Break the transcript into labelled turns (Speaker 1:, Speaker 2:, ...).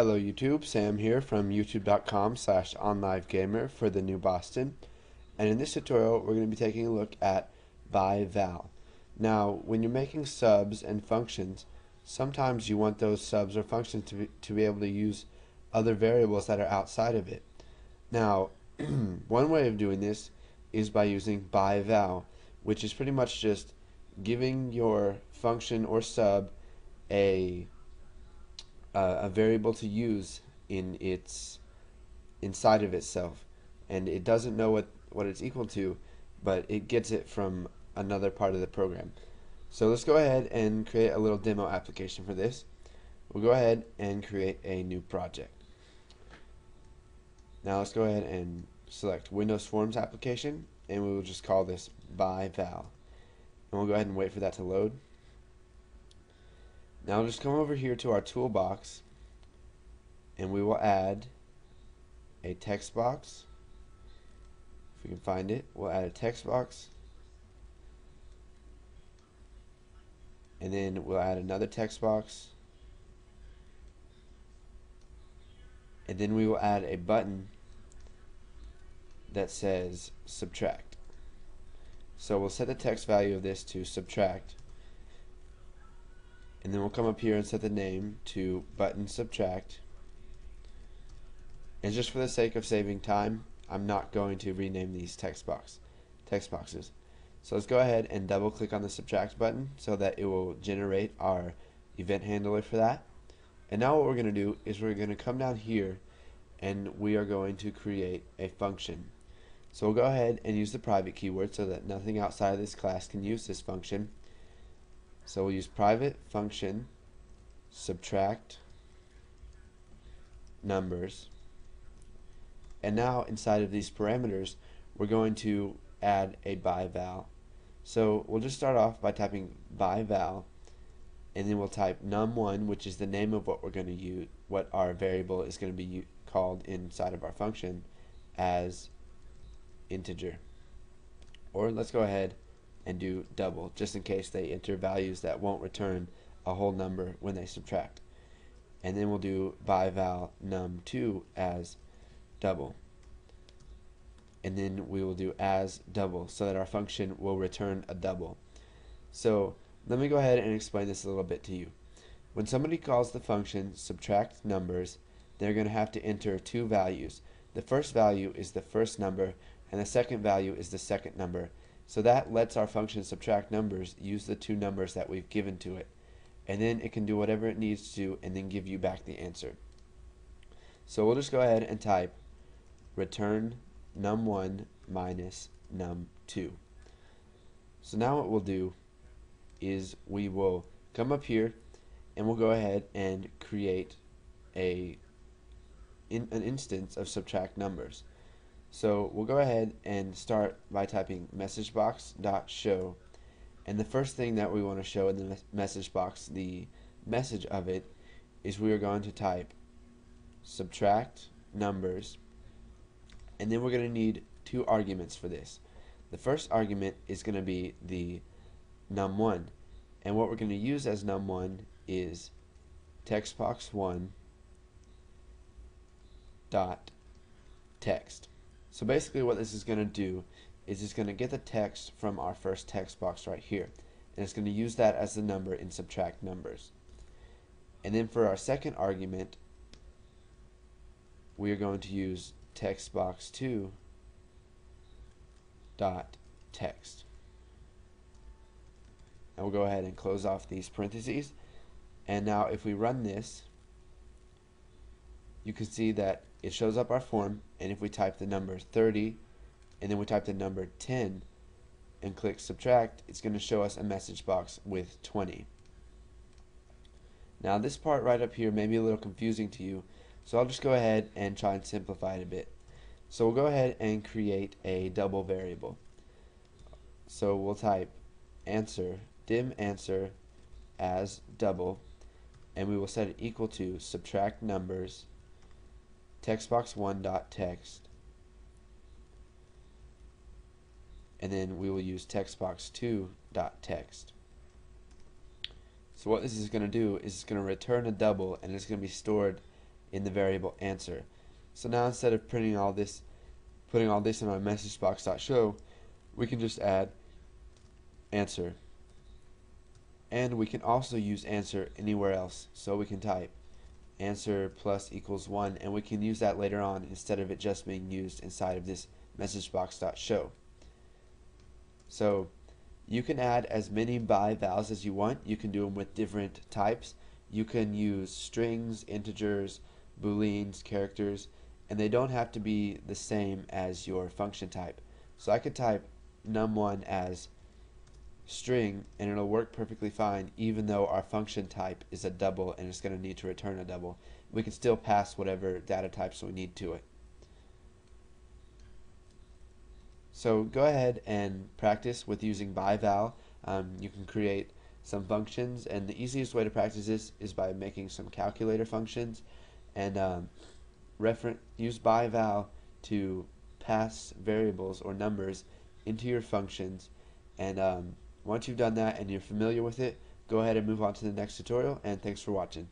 Speaker 1: Hello YouTube, Sam here from youtube.com/onlivegamer for the new Boston, and in this tutorial we're going to be taking a look at ByVal. Now when you're making subs and functions, sometimes you want those subs or functions to be able to use other variables that are outside of it. Now one way of doing this is by using ByVal, which is pretty much just giving your function or sub a variable to use inside of itself, and it doesn't know what it's equal to, but it gets it from another part of the program. So let's go ahead and create a little demo application for this. We'll go ahead and create a new project. Now let's go ahead and select Windows Forms application, and we will just call this ByVal, and we'll go ahead and wait for that to load. Now we'll just come over here to our toolbox, and we will add a text box. If we can find it, we'll add a text box, and then we'll add another text box, and then we will add a button that says subtract. So we'll set the text value of this to subtract, and then we'll come up here and set the name to button subtract. And just for the sake of saving time, I'm not going to rename these text boxes. So let's go ahead and double click on the subtract button so that it will generate our event handler for that. And now what we're going to do is we're going to come down here and we are going to create a function. So we'll go ahead and use the private keyword so that nothing outside of this class can use this function. So we'll use private function subtract numbers, and now inside of these parameters we're going to add a ByVal. So we'll just start off by typing ByVal, and then we'll type num1, which is the name of what we're going to use, what our variable is going to be called inside of our function, as integer. Or let's go ahead and do double, just in case they enter values that won't return a whole number when they subtract. And then we'll do ByVal num2 as double, and then we will do as double so that our function will return a double. So let me go ahead and explain this a little bit to you. When somebody calls the function subtract numbers, they're going to have to enter two values. The first value is the first number, and the second value is the second number. So that lets our function subtract numbers use the two numbers that we've given to it, and then it can do whatever it needs to and then give you back the answer. So we'll just go ahead and type return num1 minus num2. So now what we'll do is we will come up here and we'll go ahead and create an instance of subtract numbers. So we'll go ahead and start by typing messagebox.show, and the first thing that we want to show in the message box, the message of it, is we are going to type subtract numbers, and then we're going to need two arguments for this. The first argument is going to be the num1, and what we're going to use as num1 is textbox1 dot text. So basically what this is going to do is it's going to get the text from our first text box right here, and it's going to use that as the number in subtract numbers. And then for our second argument, we are going to use textbox2 dot text. And we'll go ahead and close off these parentheses, and now if we run this, you can see that it shows up our form, and if we type the number 30 and then we type the number 10 and click subtract, it's going to show us a message box with 20. Now this part right up here may be a little confusing to you, so I'll just go ahead and try and simplify it a bit. So we'll go ahead and create a double variable. So we'll type answer, dim answer as double, and we will set it equal to subtract numbers textbox1 dot text, and then we will use textbox2 dot text. So what this is going to do is it's going to return a double, and it's going to be stored in the variable answer. So now instead of putting all this in our message box.show, we can just add answer. And we can also use answer anywhere else. So we can type answer plus equals 1, and we can use that later on instead of it just being used inside of this message box.show. So you can add as many ByVals as you want. You can do them with different types. You can use strings, integers, booleans, characters, and they don't have to be the same as your function type. So I could type num1 as string and it'll work perfectly fine even though our function type is a double and it's going to need to return a double. We can still pass whatever data types we need to it. So go ahead and practice with using ByVal. You can create some functions, and the easiest way to practice this is by making some calculator functions and use ByVal to pass variables or numbers into your functions. And once you've done that and you're familiar with it, go ahead and move on to the next tutorial, and thanks for watching.